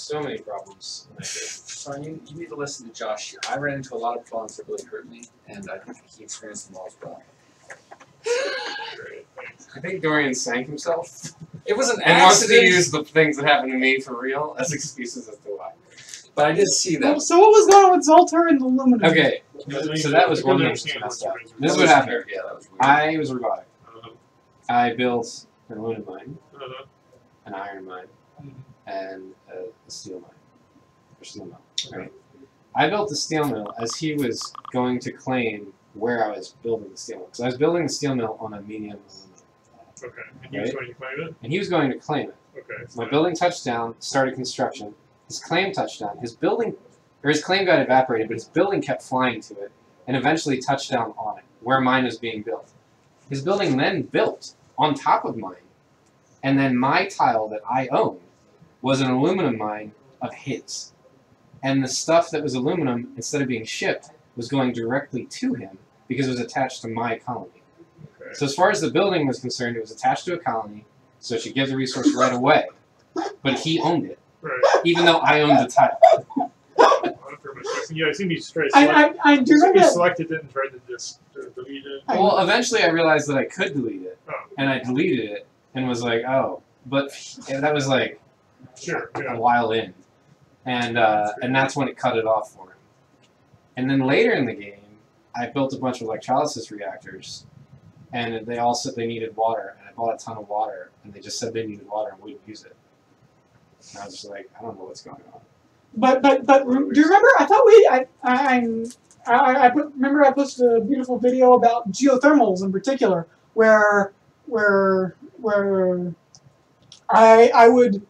so many problems in that game. So you need to listen to Josh. I ran into a lot of problems that really hurt me, and I think he experienced them all as well. I think Dorian sank himself. It was an And wants to accident, use the things that happened to me for real as excuses as to why. but I did see Well, that. so what was going on with Zoltar and the aluminum? Okay, so that was one thing that messed up. This is what happened. Yeah, that was weird. I was robotic. I built an aluminum mine, an iron mine, and a steel mine. Or steel mill, right? I built the steel mill as he was going to claim where I was building the steel mill. Because I was building the steel mill on a medium aluminum. Okay, and he was going to claim it? And he was going to claim it. Okay. My building touched down, started construction. His claim touched down. His building, or his claim got evaporated, but his building kept flying to it, and eventually touched down on it, where mine was being built. His building then built on top of mine, and then my tile that I owned was an aluminum mine of his. And the stuff that was aluminum, instead of being shipped, was going directly to him because it was attached to my colony. Okay. So as far as the building was concerned, it was attached to a colony, so it should give the resource right away. But he owned it, Right. even though I owned the tile. Yeah, I seem to be straight. I do remember You that. selected it and tried to just delete it. Well, eventually I realized that I could delete it, Oh, and I deleted it, and was like, oh. But that was like sure. Yeah. a while in. And that's when it cut it off for him. And then later in the game, I built a bunch of electrolysis reactors, and they all said they needed water, and I bought a ton of water, and they just said they needed water and wouldn't use it. And I was just like, I don't know what's going on. But do you remember? I thought remember I posted a beautiful video about geothermals in particular, where I would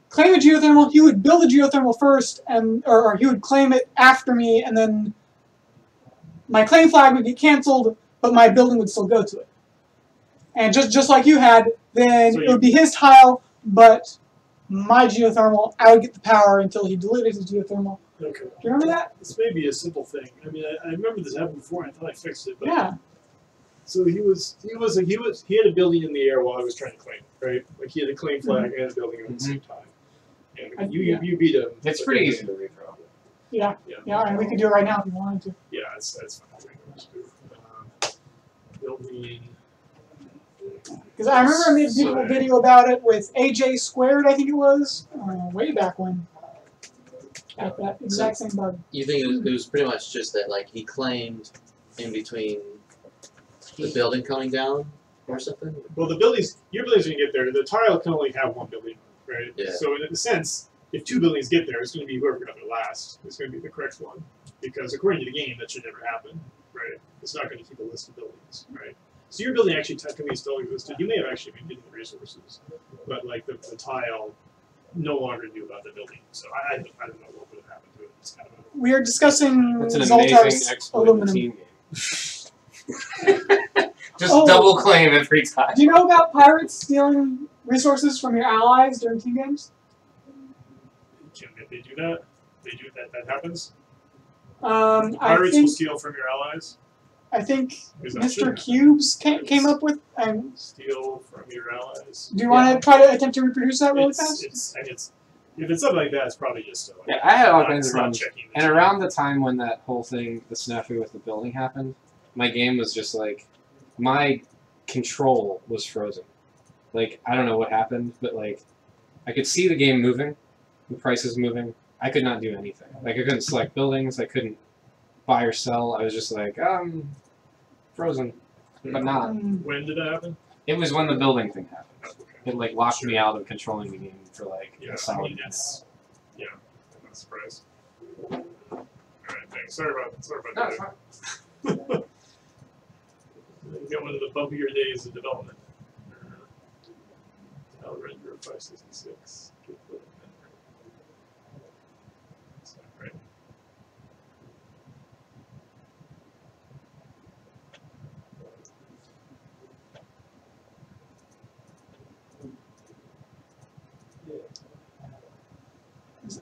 claim a geothermal. He would build a geothermal first, or he would claim it after me, and then my claim flag would get canceled, but my building would still go to it. And just like you had, then it would be his tile, but my geothermal, I would get the power until he deleted his geothermal. Okay. Do you remember that? This may be a simple thing. I mean, I remember this happened before. And I thought I fixed it. But Yeah. So he had a building in the air while I was trying to claim, right? Like he had a claim flag and a building at the same time. And you beat him. It's pretty easy to repro. Yeah. Yeah, and we could do it right now if you wanted to. Yeah, that's fine. Building. Because I remember I made a beautiful video about it with AJ Squared, I think it was, way back when. At that exact same bug. You think it was pretty much just that, like, he claimed in between the building coming down or something? Well, your buildings can get there. The tile can only have one building, right? Yeah. So in a sense, if two buildings get there, it's going to be whoever got there last. It's going to be the correct one, because according to the game, that should never happen, right? It's not going to keep a list of buildings, right? So your building actually technically still existed. You may have actually been getting the resources, but like the tile no longer knew about the building. So I don't know what would have happened to it. It's kind of We are discussing That's an amazing Zoltar's exploit in the aluminum. team game. Just double claim every time. Do you know about pirates stealing resources from your allies during team games? If they do that, that happens. I Pirates will think steal from your allies. Because that should Mr. happen. Cubes came up with. Steal from your allies. Do you want to try to attempt to reproduce that really fast? If it's something like that, it's probably just like, Yeah, I had all not- kinds of not runs. checking the And chat. around the time when that whole thing, the snafu with the building happened, my game was just like, my control was frozen. Like, I don't know what happened, but like, I could see the game moving, the prices moving. I could not do anything. Like, I couldn't select buildings, I couldn't buy or sell. I was just like, frozen. But not. When did that happen? It was when the building thing happened. Okay. It like locked me out of controlling the game for like Yeah, a solid I'm not surprised. Alright, thanks. Sorry about No, it's that. fine. You got one of the bumpier days of development. I'll render 566. That's not right.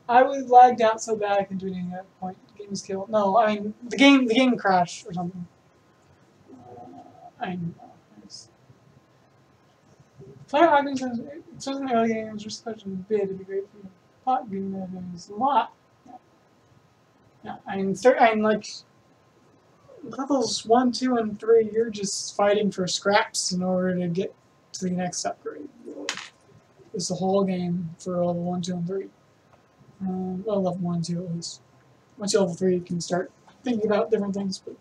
I was lagged out so bad I couldn't do anything at that point. The game was killed. No, I mean the game crashed or something. Player items, especially in the early games, are such a bit. It'd be great for you. pot goes a lot. Yeah, I'm like levels 1, 2, and 3. You're just fighting for scraps in order to get to the next upgrade. Really, it's the whole game for level 1, 2, and 3. Well, level 1 and 2 at least. Once you level 3, you can start thinking about different things. But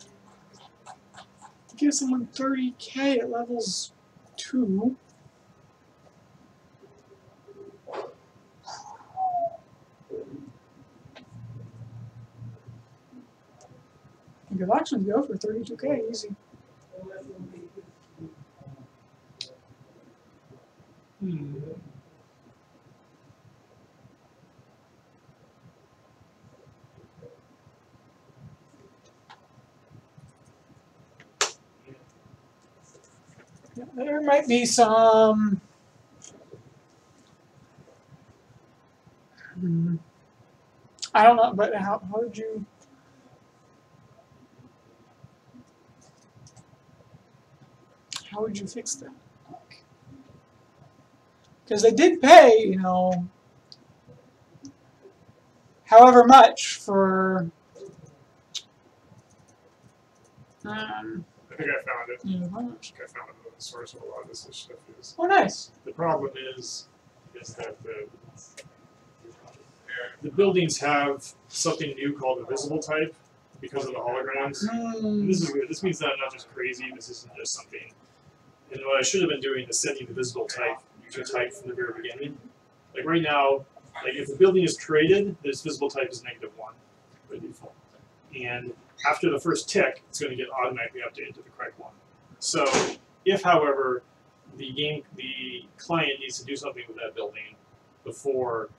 to give someone 30k at levels 2. You could actually go for 32k easy. Yeah, there might be some. I don't know, but how would you? How would you fix that? Because they did pay, you know, however much for. I think I found it. Yeah, how I much? think I found what the source of a lot of this stuff is. Oh, nice. The problem is that the buildings have something new called a visible type because of the holograms. And this is good. This means that I'm not just crazy. This isn't just something. And what I should have been doing is setting the visible type to type from the very beginning. Like right now, like if the building is created, this visible type is -1 by default. And after the first tick, it's going to get automatically updated to the correct one. So if, however, the client needs to do something with that building before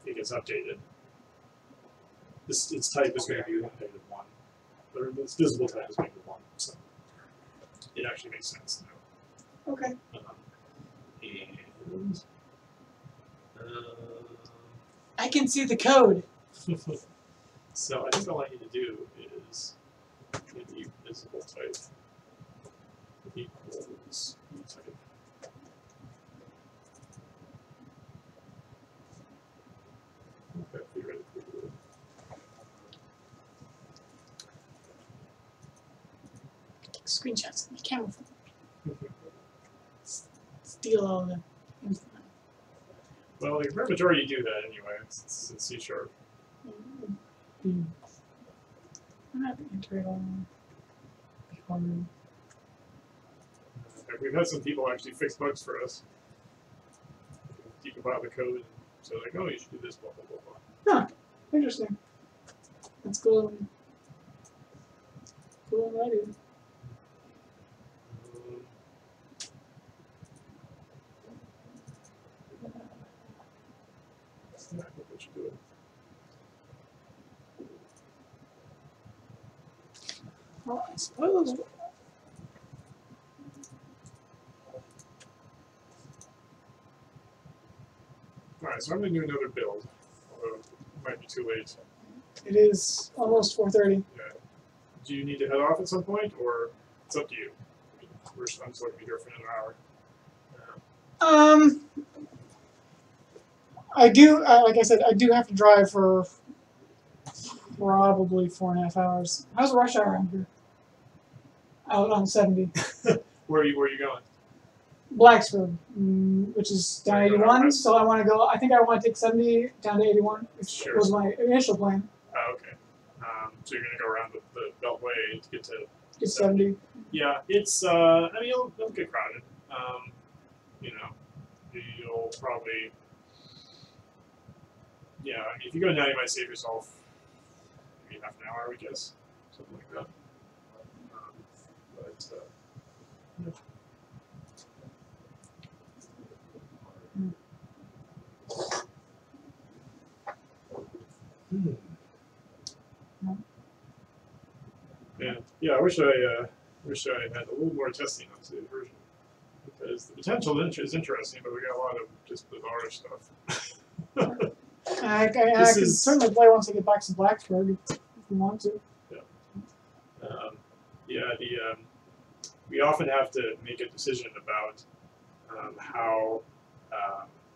it gets updated, its type is going to be -1, or its visible type is -1. So it actually makes sense now. Okay. And I can see the code. so I think all I need to do is get the visible type equals new type. Okay, theoretically good. Screenshots. The camera phone. Steal all the. Well, the majority do that anyway. It's C#. I'm not going to enter it on. We've had some people actually fix bugs for us. Decompile the code and say like, oh, you should do this, blah blah blah blah. Huh. Interesting. That's cool. Cool idea. Yeah, I think we should do it. Well, I suppose. Alright, so I'm going to do another build, although it might be too late. It is almost 4:30. Yeah. Do you need to head off at some point, or it's up to you? I mean, I'm just looking to be here for another hour. I do, like I said, I do have to drive for probably 4.5 hours. How's the rush hour around here? Out on 70. Where are you going? Blacksburg, which is down Right, 81, right. so I want to go, I think I want to take 70 down to 81, which Sure. was my initial plan. Oh, okay. So you're going to go around the Beltway to get to Get 70. Yeah, it's, I mean, it'll get crowded. You know, you'll probably, yeah, I mean, if you go down, you might save yourself maybe half an hour, I would guess, something like that. Yeah. Yeah, I wish I had a little more testing on today's version, because the potential is interesting, but we got a lot of just bizarre stuff. I This can is- certainly play once I get back to Blacksburg if you want to. We often have to make a decision about how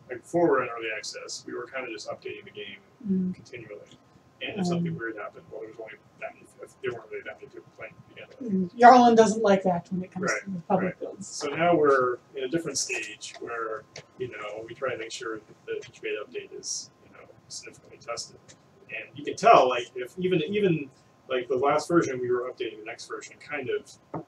like before we were in early access, we were kind of just updating the game continually. And if something weird happened, well, there was only that many, if there weren't really that many people playing together. Yarlin doesn't like that when it comes to the public builds. So now we're in a different stage where, you know, we try to make sure that each beta update is, you know, significantly tested. And you can tell, like, if even like the last version, we were updating the next version kind of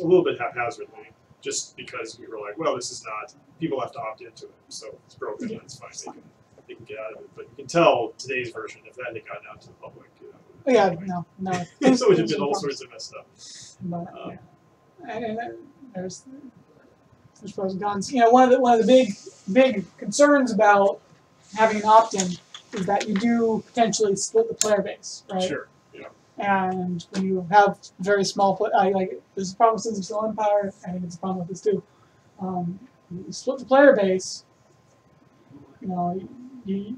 a little bit haphazardly, just because we were like, well, this is not, people have to opt into it, so if it's broken, that's fine, they can get out of it. But you can tell today's version, if that had gotten out to the public, you know, no. it would have been all sorts of messed up. But, and there's pros and cons. You know, one of the big concerns about having an opt-in is that you do potentially split the player base, right? Sure. Yeah. And when you have very small, like this is a problem with Citizens of Steel Empire. I think it's a problem with this too. You split the player base. You know, you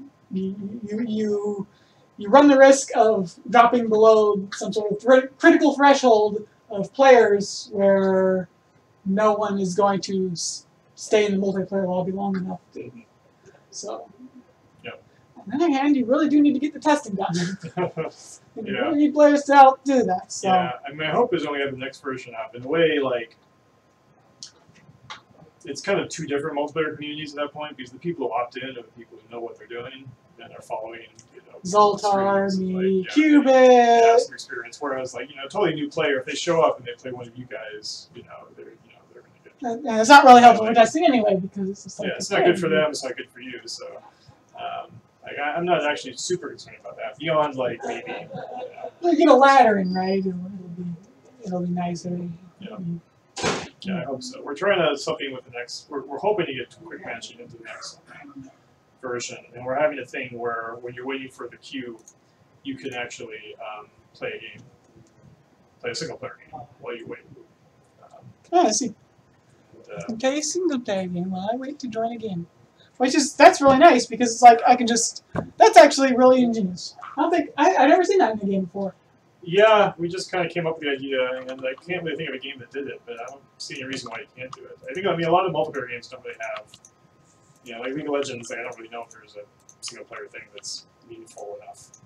run the risk of dropping below some sort of critical threshold of players where no one is going to stay in the multiplayer lobby long enough to. So. On the other hand, you really do need to get the testing done. You really need players to help do that. So. Yeah, I mean, my hope is when we have the next version up. In a way, like, it's kind of two different multiplayer communities at that point, because the people who opt in are the people who know what they're doing and are following, you know, Zoltar, me, like, Cubit. Have some experience. Whereas, like, you know, a totally new player, if they show up and they play one of you guys, you know, they're going to get. And it's not really helpful for testing anyway, because it's just like. Yeah, it's not good for them. It's not good for you. So. Like, I'm not actually super concerned about that. Beyond, like, maybe, you know. You get a laddering, right? It'll be nicer. Yeah. Yeah, I hope so. We're trying to something with the next. We're hoping to get quick matching into the next version, and we're having a thing where when you're waiting for the queue, you can actually play a game, play a single player game while you wait. Oh, I see. Play a single player game while I wait to join a game. That's really nice, because it's like I can just, that's actually really ingenious. I've never seen that in a game before. Yeah, we just kind of came up with the idea, and I can't really think of a game that did it, but I don't see any reason why you can't do it. I mean, a lot of multiplayer games don't really have, you know, like League of Legends, like, I don't really know if there's a single player thing that's meaningful enough.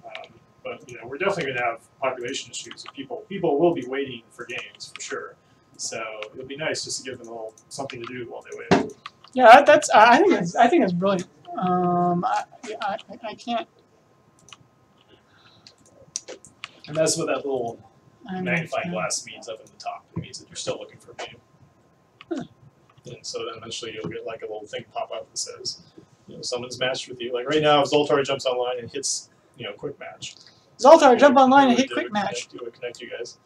But, you know, we're definitely going to have population issues. People will be waiting for games, for sure. So it'll be nice just to give them a little something to do while they wait. Yeah, I think it's brilliant. I can't. And that's what that little magnifying glass means up in the top. It means that you're still looking for a game. And so then eventually you'll get like a little thing pop up that says, you know, someone's matched with you. Like right now, if Zoltar jumps online and hits, you know, quick match. Zoltar, jump online and hit quick match. It would connect you guys.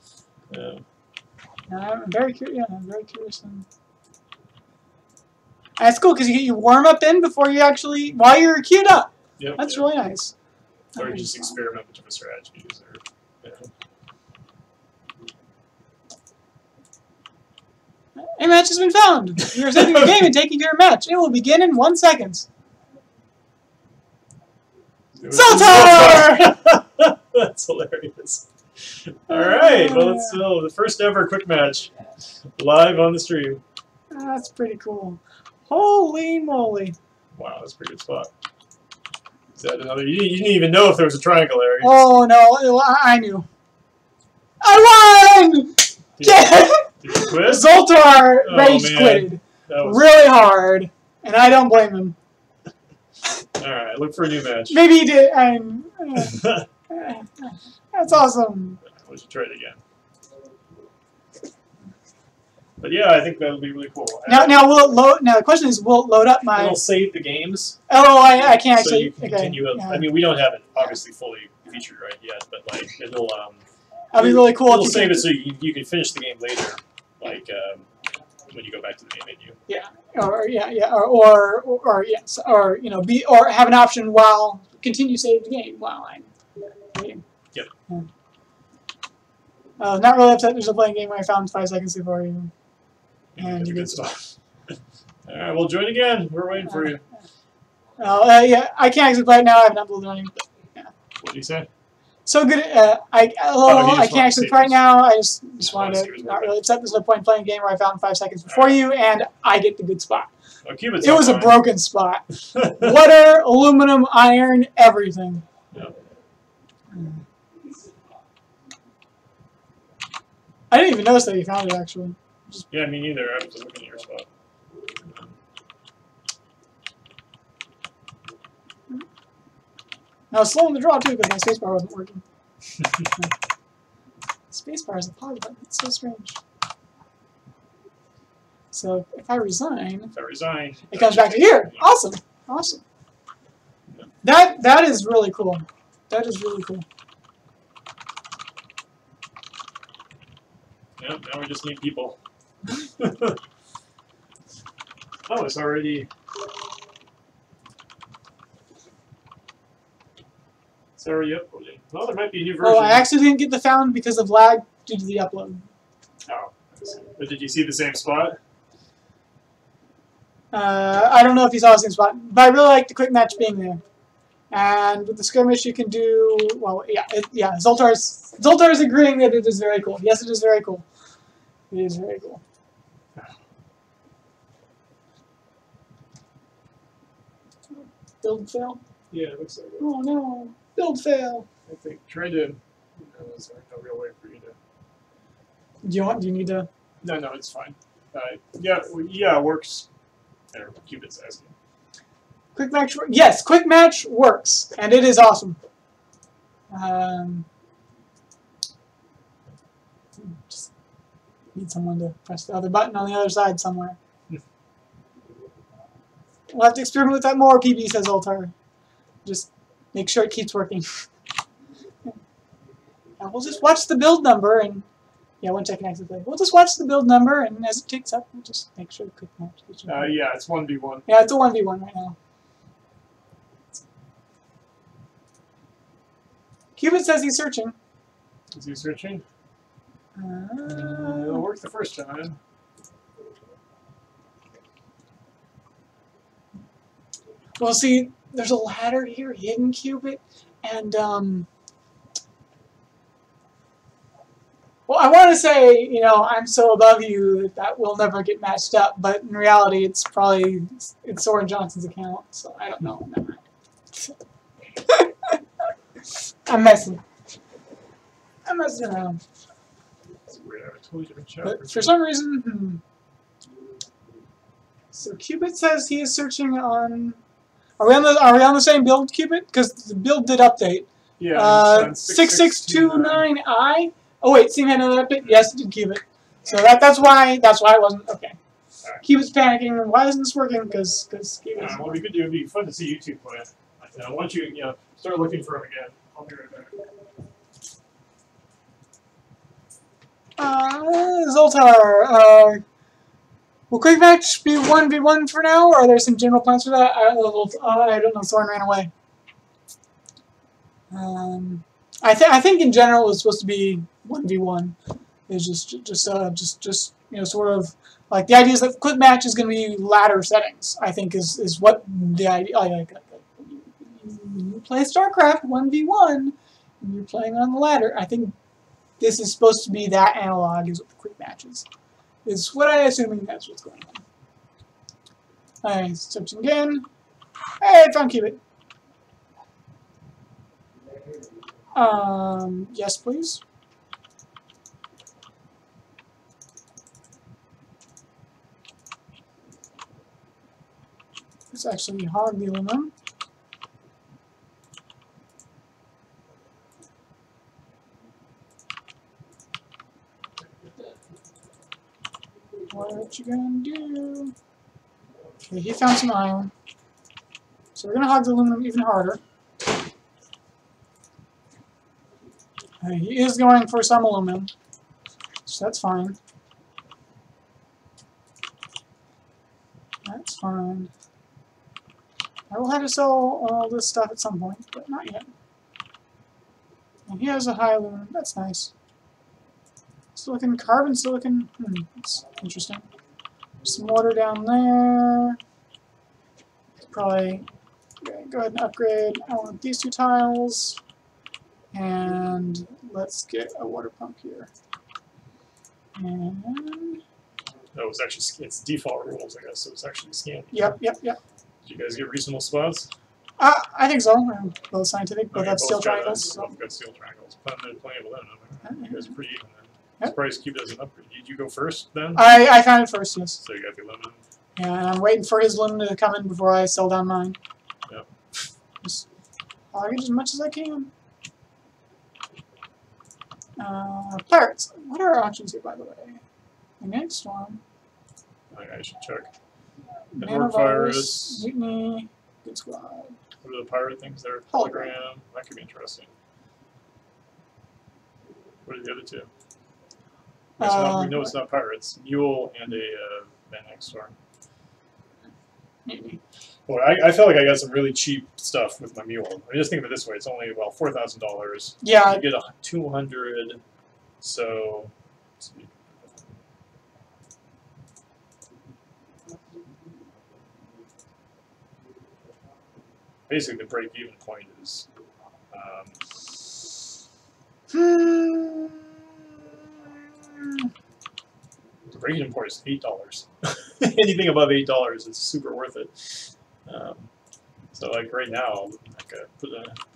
I'm very curious. Yeah, I'm very curious. That's cool because you warm up in before you actually, while you're queued up. Yep, That's really nice. Or you just experiment with different strategies. Or, you know. A match has been found. You are saving the game and taking your match. It will begin in 1 second. Zoltar! That's hilarious. All right, well, let's the first ever quick match live on the stream. That's pretty cool. Holy moly! Wow, that's a pretty good spot. Is that another? You didn't even know if there was a triangle there. Oh no, I knew. I won! Did you quit? Zoltar rage quitted really hard, and I don't blame him. All right, look for a new match. Maybe he did. That's awesome. We should try it again. But yeah, I think that'll be really cool. Now will it load? Now the question is, will it load up my? It'll save the games. Oh, I can't so actually. You can continue. Yeah. I mean, we don't have it obviously fully featured right yet, but like it'll. That'd be really cool. It'll save it so you can finish the game later, like when you go back to the main menu. Yeah. Or yes, or you know, or have an option while continue save the game while I'm waiting. Yep. Not really upset. There's a playing game where I found 5 seconds before you. And you good stuff. All right, well, join again. We're waiting for you. Yeah, I can't actually play it now. I haven't uploaded anything. Yeah. What do you say? So good. I can't actually play it now. I just wanted to not really upset. There's no point in playing a game where I found 5 seconds before you, and I get the good spot. Oh, Cubit's It was a fine. broken spot. Water, aluminum, iron, everything. Yep. I didn't even notice that you found it actually. Yeah, me neither. I was looking at your spot. I was slow in the draw too because my spacebar wasn't working. Spacebar is a pause button. It's so strange. So if I resign, If I resign, it comes back to here. Awesome, awesome. That is really cool. That is really cool. Yep, now we just need people. Oh, it's already. It's already uploading. Well, there might be a new version. Oh, I actually didn't get the found because of lag due to the upload. Oh, I see. But did you see the same spot? I don't know if you saw the same spot, but I really like the quick match being there. And with the skirmish, you can do well. Yeah, Zoltar's agreeing that it is very cool. Yes, it is very cool. It is very cool. Build fail. Yeah, it looks like it. Oh no, build fail. I think trying to. No, there's no real way for you to. Do you need to? No, it's fine. Yeah, it works. There, Cubit's asking. Quick match. Yes, quick match works, and it is awesome. Just need someone to press the other button on the other side somewhere. We'll have to experiment with that more, PB, says Zoltar. Just make sure it keeps working. And we'll just watch the build number and yeah, one check active play. We'll just watch the build number and as it ticks up, we'll just make sure the quick match keeps working. Yeah, it's 1v1. Yeah, it's a 1v1 right now. Cubit says he's searching. Is he searching? It'll work the first time. Well, see, there's a ladder here, hidden Cubit, and well, I want to say, you know, I'm so above you that will never get matched up, but in reality, it's Soren Johnson's account, so I don't know. Never mind. I'm messing around. That's weird. I have a totally different chat. But for some reason, So Cubit says he is searching on. Are we on the same build, Cubit? Because the build did update. Yeah. 6629I. Oh wait, Steam had another update. Yes, it did Cubit. So that's why it wasn't okay. Right. Cubit's panicking. Why isn't this working? Because Cubit. What we could do would be fun to see YouTube play it. Once you start looking for him again, I'll be right back. Zoltar. Will quick match be 1v1 for now, or are there some general plans for that? I don't know. Soren ran away. I think in general it's supposed to be 1v1. It's just sort of like the idea is that quick match is going to be ladder settings. I think is what the idea. You play StarCraft 1v1 and you're playing on the ladder. I think this is supposed to be that analog is what the quick matches. Is what I assuming that's what's going on. Alright, searching again. Hey, I found Cubit. Yes, please. Let's actually hog the aluminum. What you gonna do? Okay, he found some iron. So we're gonna hog the aluminum even harder. He is going for some aluminum, so that's fine. That's fine. I will have to sell all this stuff at some point, but not yet. And he has a high aluminum. That's nice. Silicon, carbon, silicon. That's interesting. Some water down there. Probably go ahead and upgrade. I want these two tiles. And let's get a water pump here. And No, it's actually it's default rules, I guess. So it's actually scanned. Yep. Did you guys get reasonable spots? I think so. We're both scientific, both Okay, have steel both got triangles. So. Both got steel triangles. Plenty of aluminum. You guys are pretty even then. Yep. Surprised Cube doesn't upgrade. Did you go first then? I found it first, yes. So you got the aluminum. Yeah, and I'm waiting for his aluminum to come in before I sell down mine. Yep. Just target as much as I can. Pirates. What are our options here, by the way? Magnetic Storm. I should check. Nanovirus. Mutiny. Good Squad. What are the pirate things there? Hologram. That could be interesting. What are the other two? We know it's not pirates. Mule and a magnetic storm. Maybe. Well, I felt like I got some really cheap stuff with my mule. I mean, just think of it this way: it's only $4,000. Yeah. You get 200. So. Let's see. Basically, the break-even point is. The break-even point is $8. Anything above $8 is super worth it. So, like right now, like put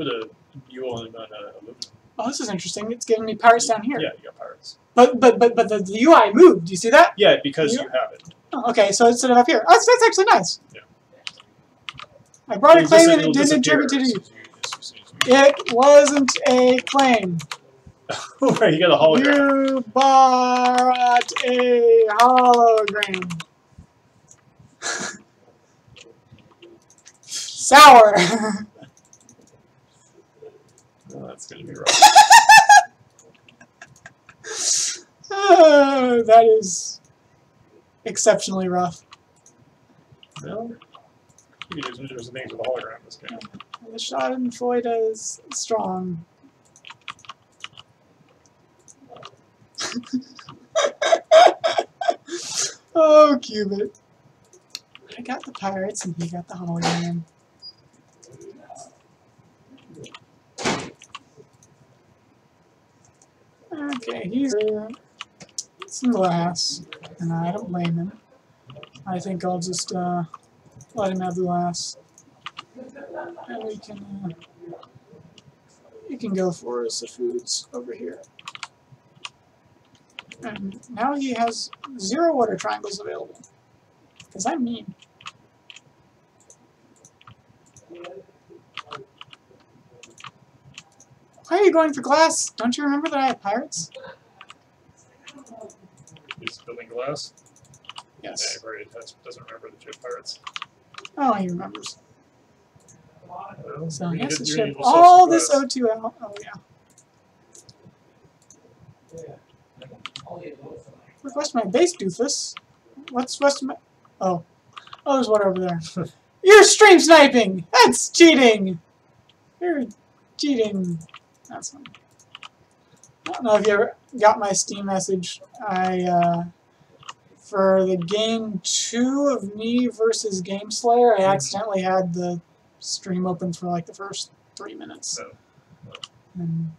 a mule on aluminum. Oh, this is interesting. It's giving me pirates down here. Yeah, you got pirates. But the UI moved. Do you see that? Yeah, because you have it. Oh, okay, so instead of up here. Oh, that's actually nice. Yeah. I brought a claim and It'll it didn't disappear attribute to you. as soon as you- It wasn't a claim. Right, you got a hologram. You bought a hologram. Sour. Oh, that's gonna be rough. That is exceptionally rough. Well, you can do some things with a hologram in this game. The Schadenfreude is strong. Oh, Cubit. I got the pirates and he got the hologram. Okay, he's some glass, and I don't blame him. I think I'll just let him have the glass, and we can you can go for the foods over here. And now he has 0 water triangles available, because I'm mean. Why are you going for glass? Don't you remember that I have pirates? He's building glass. Yes. Yeah, right. Doesn't remember the chip pirates. Oh, he remembers. Well, So he you're has to gonna ship need yourself all some this glass. O2 out. Oh, yeah. Request my base, doofus. What's my... Oh. Oh, there's water over there. You're stream sniping! That's cheating! You're cheating. That's fine. I don't know if you ever got my Steam message. For the game 2 of me versus Game Slayer, I accidentally had the stream open for like the first 3 minutes. And,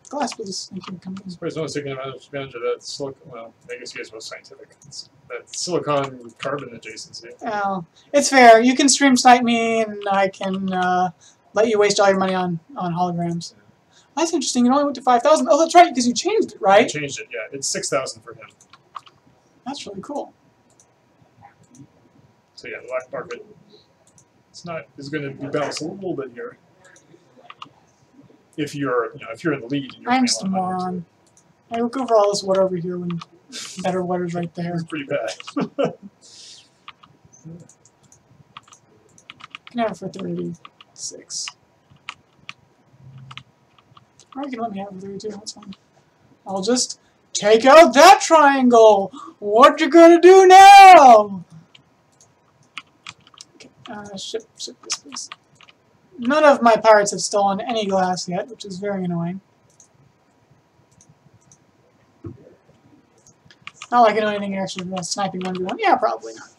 glass, please. Thank you. Come Surprised no one's taking advantage of that silicon. Well, I guess you guys are both scientific. It's that silicon carbon adjacency. Well, it's fair. You can stream snipe me, and I can let you waste all your money on holograms. That's interesting. It only went to 5,000. Oh, that's right, because you changed it, right? I changed it, yeah. It's 6,000 for him. That's really cool. So yeah, the black market is going to be balanced a little bit here. If you're in the lead. And you're I'm paying just a a lot of money. moron. I will go for all this water over here when better water's right there. It's pretty bad. You can have it for 36. Or you can let me have it for 32, that's fine. I'll just take out that triangle! What you gonna do now? Okay, ship this, please. None of my pirates have stolen any glass yet, which is very annoying. Not like I know anything actually about sniping 1v1. Yeah, probably not.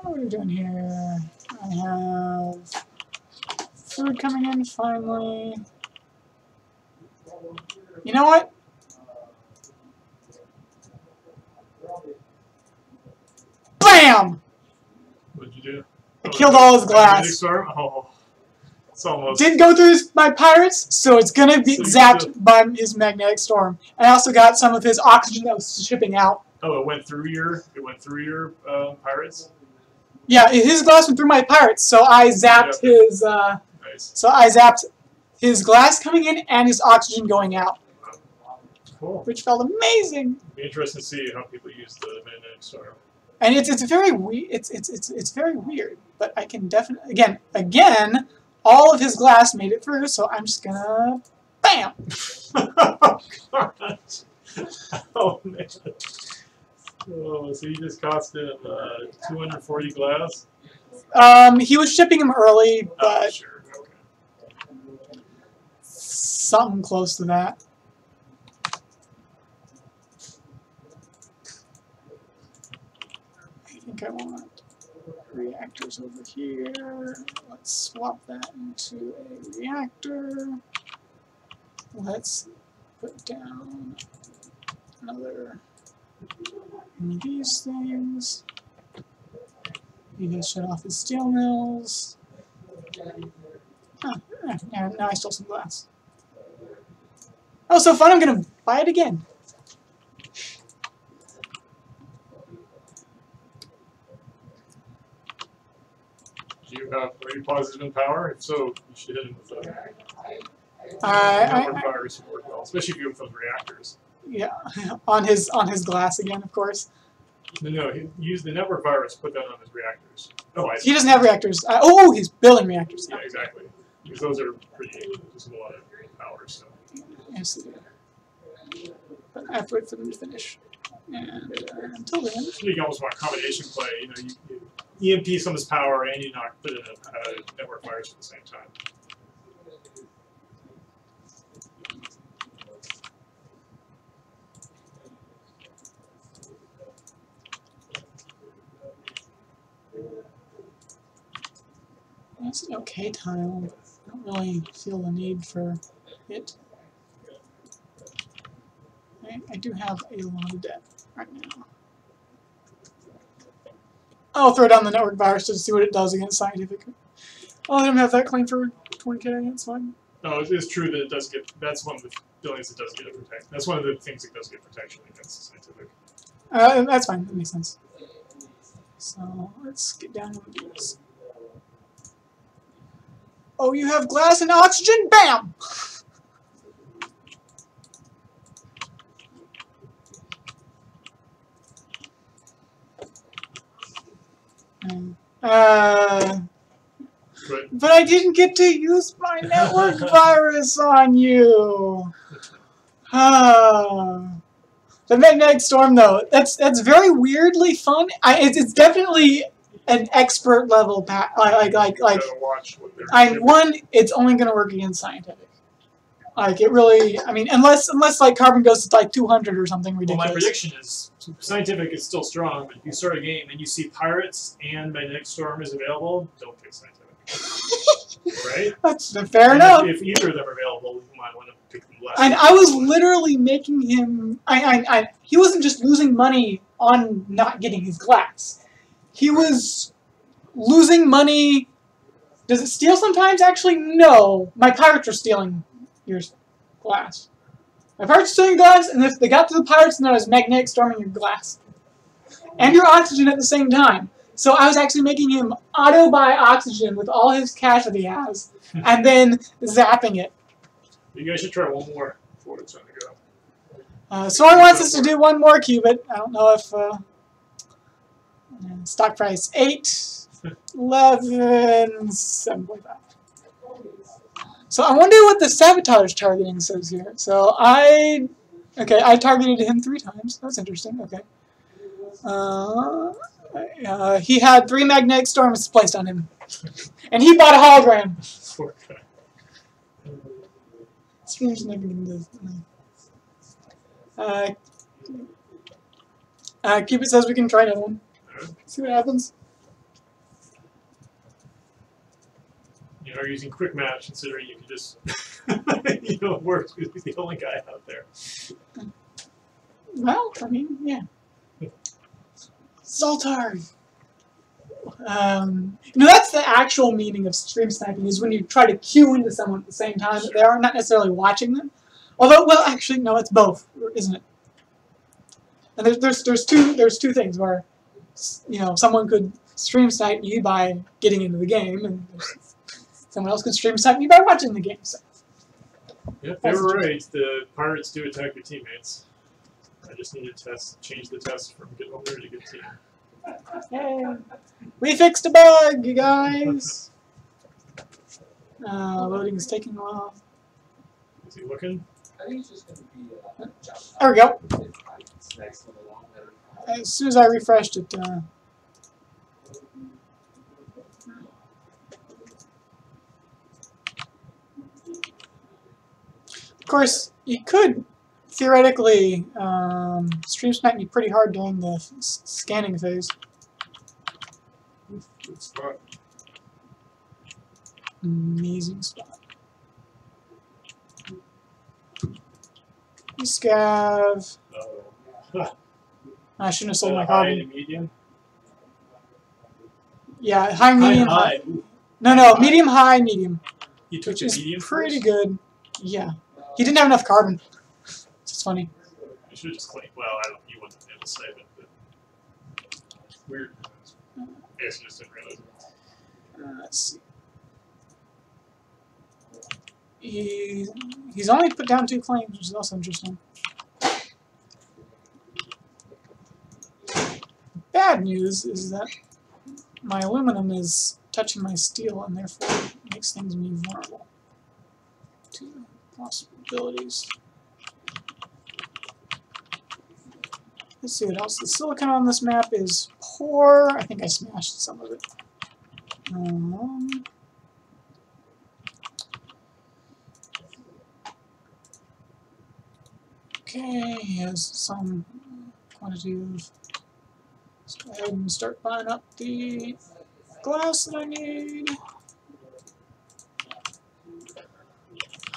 What are we doing here? I have food coming in finally. You know what? BAM! What'd you do? I killed all his Magnetic glass. storm? Oh, it's almost. Didn't go through my pirates, so it's gonna be So you zapped by his magnetic storm. I also got some of his oxygen that was shipping out. Oh, it went through your pirates. Yeah, his glass went through my pirates, so I zapped his. Nice. So I zapped his glass coming in and his oxygen going out, Cool. which felt amazing. Be interesting to see how people use the magnetic storm. And it's very it's very weird, but I can definitely again all of his glass made it through, so I'm just gonna BAM! Oh god. Oh man. Oh, so you just cost him 240 glass? He was shipping him early, Oh, but sure. Okay. something close to that. I think I want reactors over here. Let's swap that into a reactor. Let's put down another one of these things. You guys shut off his steel mills. Now I stole some glass. Oh, so fun! I'm gonna buy it again. Are you positive in power? If so, you should hit him with a network virus would work well, especially if you have those reactors. Yeah, on his glass again, of course. No, use the network virus. Put that on his reactors. Oh, He doesn't have reactors. He's building reactors. yeah, exactly. Because those are pretty. There's a lot of power. So. Yes, they do. But I have to wait for them to finish. And until then, You can almost want a combination play. You know, you EMP some of his power and you put in a network virus at the same time. that's an okay tile. I don't really feel the need for it. I do have a lot of debt right now. I'll throw down the network virus to see what it does against scientific. I'll let him have that claim for 20k, that's fine. No, it is true that it does get. That's one of the buildings that does get a protection. That's one of the things that does get protection against scientific. That's fine, that makes sense. So let's get down one of these. Oh, you have glass and oxygen? BAM! But I didn't get to use my network virus on you. The magnetic storm, though, that's very weirdly fun. It's definitely an expert level it's only gonna work against scientific. Like it really, I mean, unless like carbon goes to like 200 or something ridiculous. Well, my prediction is scientific is still strong, but if you start a game and you see pirates and magnetic storm is available, don't pick scientific. Right? That's fair enough. If either of them are available, you might want to pick them less. And I was literally making him. He wasn't just losing money on not getting his glass. He was losing money. Does it steal sometimes? Actually, no. My pirates are stealing your glass. My pirates are stealing glass, and if they got to the pirates, then I was magnetic storming your glass. And your oxygen at the same time. So I was actually making him auto-buy oxygen with all his cash that he has, and then zapping it. You guys should try one more before it's time to go. Someone wants us to do one more qubit. I don't know if... stock price 8, 11, 7.5. So I wonder what the sabotage targeting says here. So I targeted him 3 times. That's interesting. Okay. He had 3 magnetic storms placed on him, and he bought a hologram. Poor guy. Stream's never gonna do this. Cupid says we can try another one. See what happens. You are using quick match, considering you can just, it works because he's the only guy out there. Well, I mean, yeah. Zoltar. That's the actual meaning of stream sniping, is when you try to cue into someone at the same time, but they are not necessarily watching them. Although, well, actually, no, it's both, isn't it? And there's two things where, someone could stream snipe you by getting into the game, and someone else could stream snipe you by watching the game. So. Yep, they were right. The pirates do attack your teammates. I just need to change the test from good owner to good team. Hey, we fixed a bug, you guys. Loading is taking a while. Is he looking? I think it's just going to be There we go. It's next one along there. As soon as I refreshed it, of course, you could theoretically stream snipe me pretty hard during the scanning phase. Good spot. Amazing spot. Scav. I shouldn't have sold my high carbon. and medium? Yeah, high, medium, high. No, medium, high, medium. You took Which the is medium pretty first? good. Yeah. He didn't have enough carbon. It's funny. I should have just claimed. Well, I don't. You wouldn't be able to save it, but weird. I guess I just didn't realize it. Let's see. He's only put down 2 claims, which is also interesting. Bad news is that my aluminum is touching my steel, and therefore makes things me vulnerable to possibilities. Let's see what else. The silicon on this map is poor. I think I smashed some of it. Okay, he has some quantity of. Let's go ahead and start buying up the glass that I need.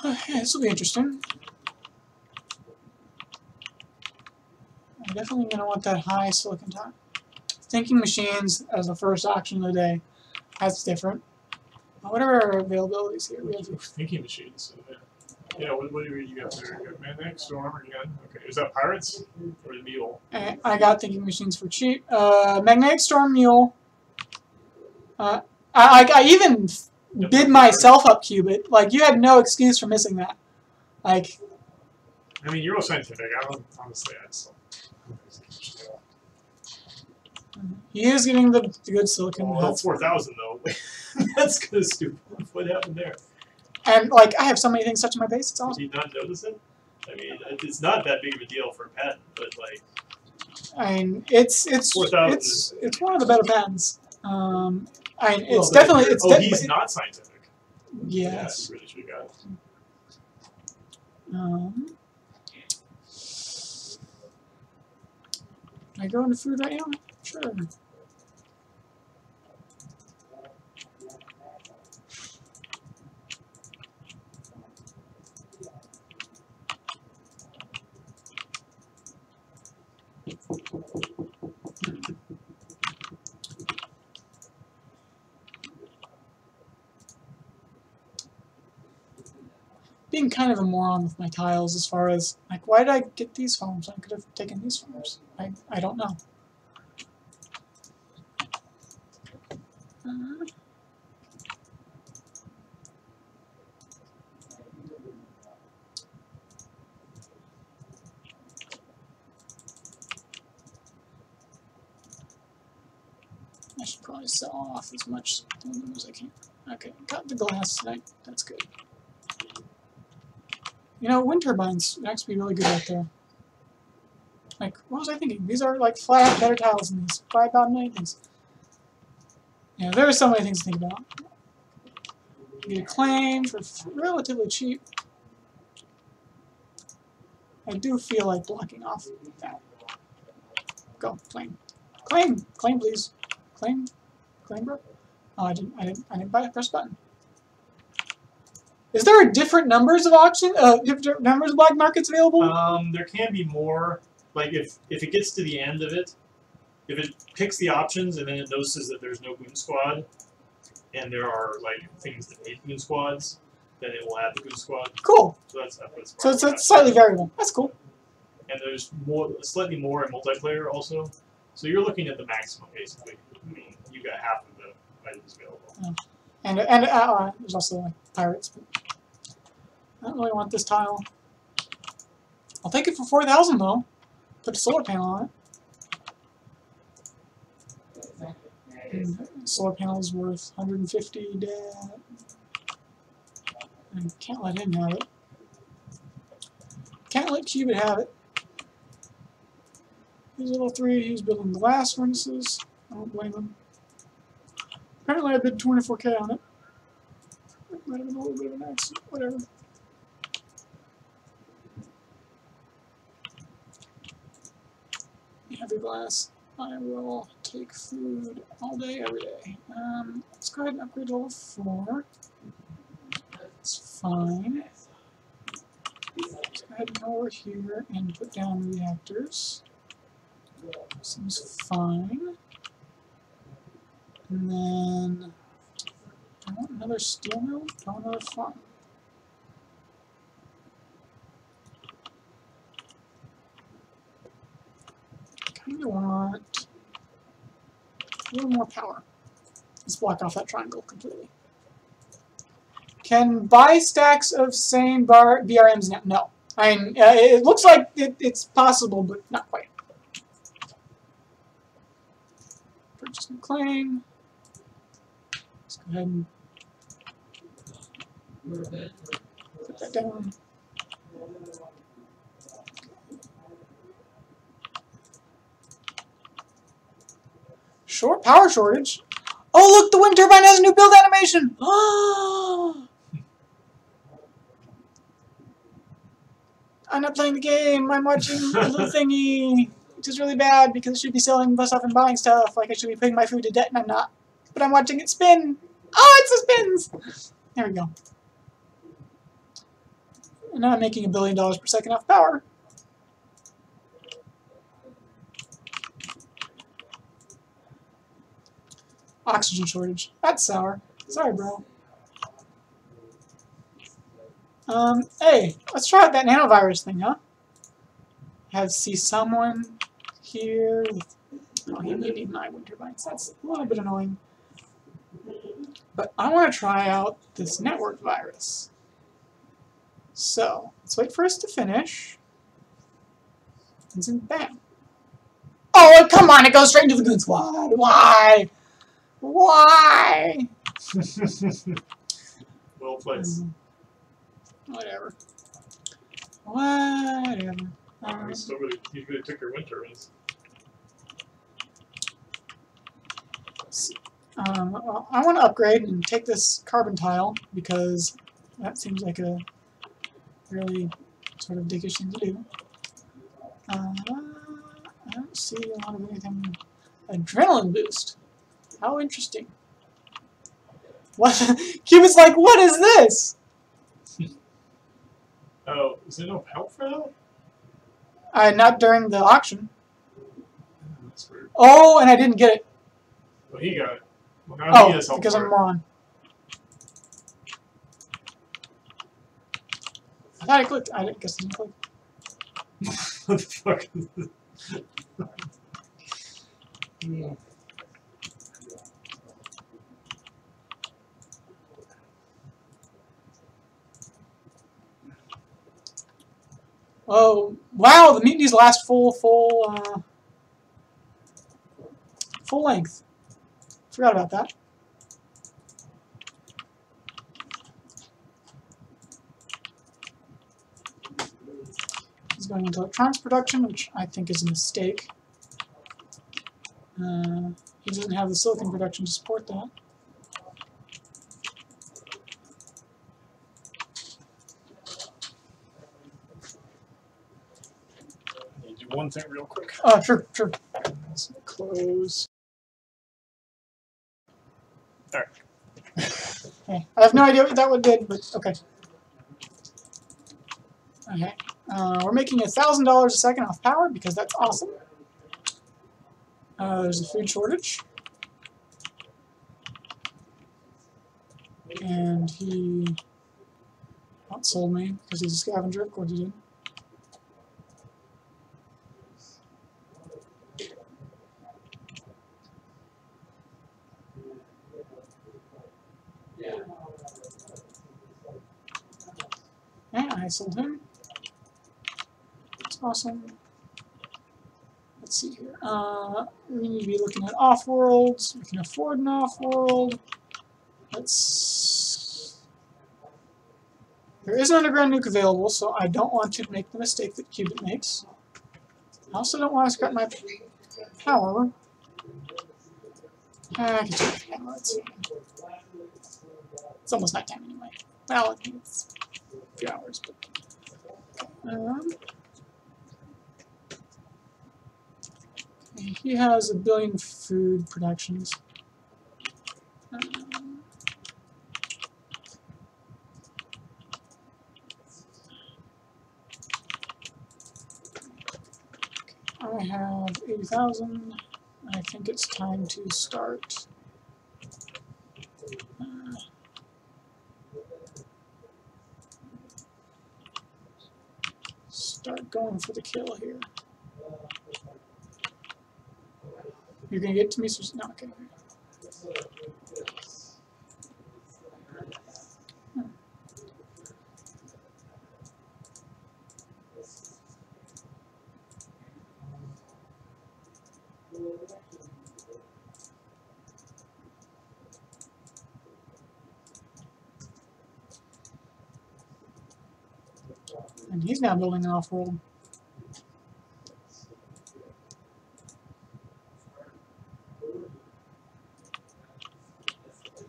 Okay, this will be interesting. I'm definitely going to want that high silicon time. Thinking machines as the first option of the day. That's different. What are our availabilities here? We have Thinking machines. Yeah, what do you got there? You got Maniac, Storm, again. Okay, is that Pirates or the Mule? I got thinking machines for cheap. Magnetic Storm Mule. I even bid myself up Qubit. Like, you had no excuse for missing that. Like, I mean, Euroscientific. I don't honestly. I just he is getting the good silicon. Oh, that's 4,000 though. That's kind of stupid. What happened there? And like, I have so many things touching my base. It's awesome. Did he not notice it? I mean, it's not that big of a deal for a patent, but like. I mean, it's 4,000. It's one of the better patents. I mean, it's Well, definitely it's. He's not scientific. Yes. Yeah, he really should have got it. Can I go into food right now? Sure. Being kind of a moron with my tiles as far as, like, why did I get these farms? I could have taken these farms. I don't know. I should probably sell off as much aluminum as I can. Okay, got the glass tonight. That's good. You know, wind turbines would actually be really good right there. Like, what was I thinking? These are like flat, better tiles than these. Buy about many things. Yeah, there are so many things to think about. You get a claim for relatively cheap. I do feel like blocking off that. Go, claim. Claim! Claim, please. Claim. Claim, bro. Oh, I didn't press the button. Is there different numbers of different numbers of black markets available? There can be more. Like if it gets to the end of it, if it picks the options and then it notices that there's no goon squad, and there are like things that need goon squads, then it will add the goon squad. Cool. So that's what's So it's slightly variable. That's cool. And there's slightly more in multiplayer also. So you're looking at the maximum basically. I mean, you got half of the items available. Yeah. And there's also like pirates. But I don't really want this tile. I'll take it for 4,000 though. Put a solar panel on it. And the solar panel is worth 150. I can't let him have it. Can't let Cubit have it. He's level 3. He's building glass furnaces. I don't blame him. Apparently I bid 24K on it. It might have been a little bit of an accident. Whatever. Heavy glass. I will take food all day, every day. Let's go ahead and upgrade to level 4. That's fine. Let's go ahead and go over here and put down reactors. Seems fine. And then I want another steel mill, I want another farm. Kinda want a little more power. Let's block off that triangle completely. Can buy stacks of same BRMs now? No. I mean, it looks like it's possible, but not quite. Purchase new claim. Let's go ahead and put that down. Power shortage. Oh, look, the wind turbine has a new build animation. Oh! I'm not playing the game. I'm watching a little thingy, which is really bad because I should be selling stuff and buying stuff. Like I should be putting my food to debt, and I'm not. But I'm watching it spin. Oh, it spins. There we go. And now I'm making $1 billion per second off power. Oxygen shortage. That's sour. Sorry, bro. Hey, let's try out that nanovirus thing, huh? See someone here. Oh, you need my wind turbines. That's a little bit annoying. But I want to try out this network virus. So, let's wait for us to finish. And then bam. Oh, come on, it goes straight into the goon squad. Why? Why? Well placed. Whatever. Whatever. You really took your wind turbines. Well, I want to upgrade and take this carbon tile because that seems like a really sort of dickish thing to do. I don't see a lot of anything. Adrenaline boost. How interesting. What? Cubit's like, what is this? Oh, is there no help for that? Not during the auction. That's weird. Oh, and I didn't get it. Well, he got it. Well, now he has help because for I'm a it. moron. I thought I clicked. I guess I didn't click. What the fuck is this? Oh, wow, the mutinies last full length. Forgot about that. He's going into electronics production, which I think is a mistake. He doesn't have the silicon production to support that. One thing real quick. Oh, sure. Let's close. Alright. Okay. I have no idea what that one did, but okay. Okay. We're making $1,000 a second off power because that's awesome. There's a food shortage. And he outsold me because he's a scavenger, of course he did. And I sold him. That's awesome. Let's see here. We need to be looking at off-worlds. We can afford an off-world. There is an underground nuke available, so I don't want to make the mistake that Qubit makes. I also don't want to scrap my power. I can take the power. It's almost nighttime anyway. Well, I think it's a few hours, but. He has 1 billion food productions. I have 80,000. I think it's time to start. Start going for the kill here. You're gonna get to me, so no, okay. And he's now building an off-world.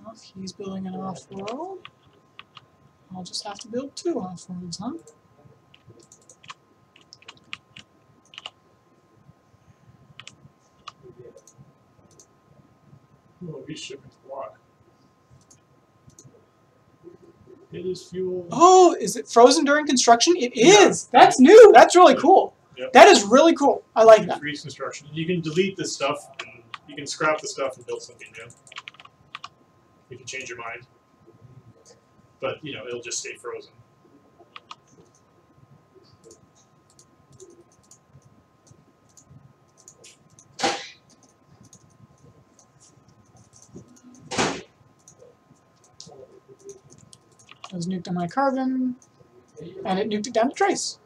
Well, if he's building an off-world, I'll just have to build 2 off-worlds, huh? Oh, he's shipping to block. It is fuel. Oh, is it frozen during construction? It is! Yeah. That's new! That's really cool. Yep. That is really cool. I like that. Freeze construction. You can delete this stuff, and you can scrap the stuff and build something new. If you change your mind. But, you know, it'll just stay frozen. It was nuked on my carbon, and it nuked it down to trace.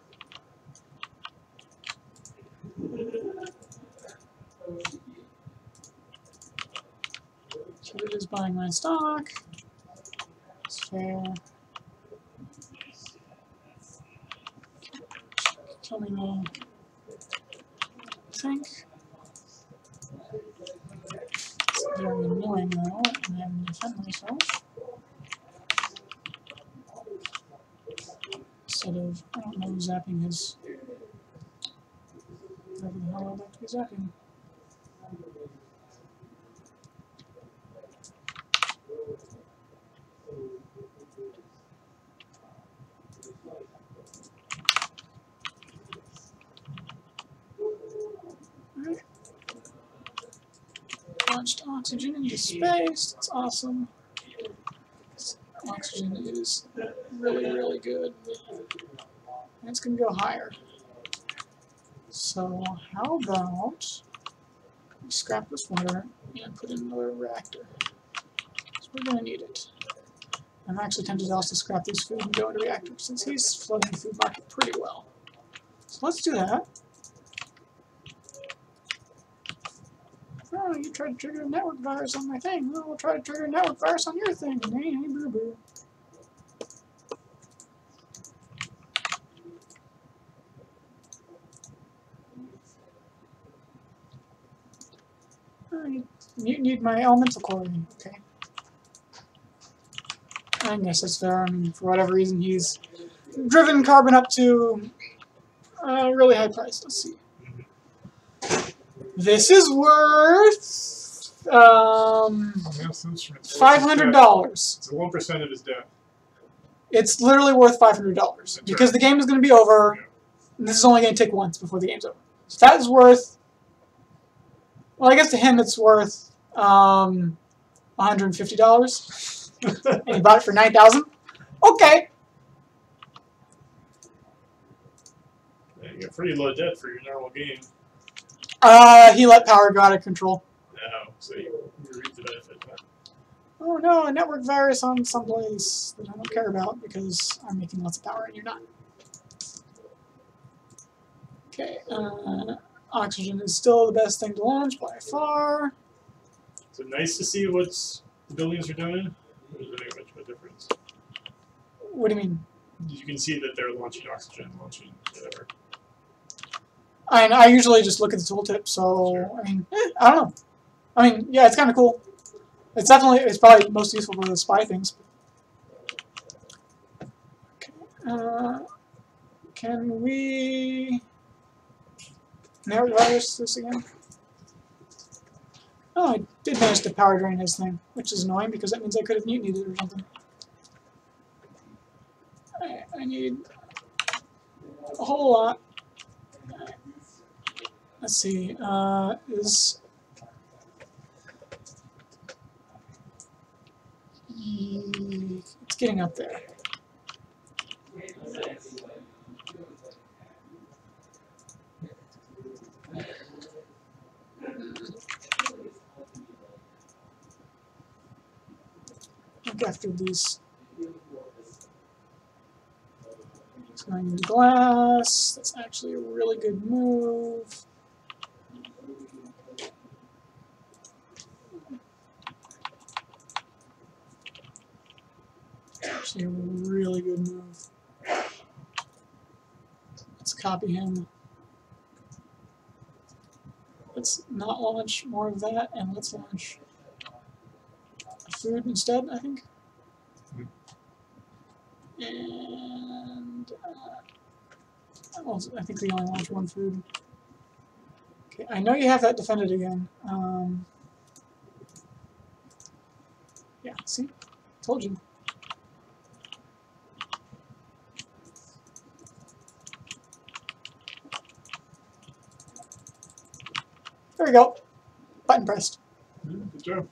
So it is buying my stock. It's fair. Kill me now. I think. It's very annoying though, and I'm defend myself. Instead of, I don't know, zapping his. Whatever the hell I'd like to be zapping. Alright. Launched oxygen into space. That's awesome. Oxygen is really, really good. And it's going to go higher. So how about we scrap this water and put in another reactor? So we're going to need it. I'm actually tempted also to scrap this food and go into reactor since he's flooding the food market pretty well. So let's do that. Oh, you tried to trigger a network virus on my thing. Well, we'll try to trigger a network virus on your thing. Hey, boo boo. You need my elemental core. Okay. I guess that's fair. I mean, for whatever reason, he's driven carbon up to a really high price. Let's see. This is worth $500. It's 1% of his debt. It's literally worth $500 because the game is going to be over. And this is only going to take once before the game's over. So that is worth. Well, I guess to him it's worth $150, and he bought it for $9,000. Okay. Yeah, you got pretty low debt for your normal game. He let power go out of control. No, so you reap the benefit. Oh no, a network virus on someplace that I don't care about because I'm making lots of power and you're not. Okay, oxygen is still the best thing to launch by far. So nice to see what the buildings are doing. Or does it make much of a difference? What do you mean? You can see that they're launching oxygen, launching whatever. I usually just look at the tooltip, so Sure. I mean, I don't know. I mean, yeah, it's kind of cool. It's probably most useful for the spy things. Okay, can we network virus this again? Oh, I did manage to power drain his thing, which is annoying because that means I could have mutinied it or something. I need a whole lot. Let's see, it's getting up there. Look after these. It's going into glass. That's actually a really good move. Actually a really good move. Let's copy him. Let's not launch more of that, and let's launch food instead, I think. And well, I think we only launch one food. Okay, I know you have that defended again. Yeah, see? Told you. There we go. Button pressed. Good job.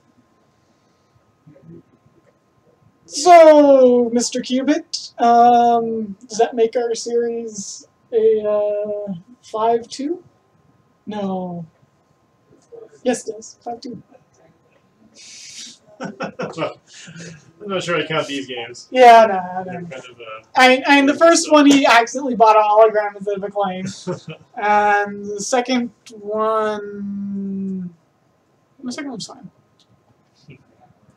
So, Mr. Qubit, does that make our series a 5-2? No. Yes, it does. 5-2. I'm not sure I count these games. Yeah, no. They're kind of, I mean, the first one he accidentally bought a hologram instead of a claim, and the second one was fine.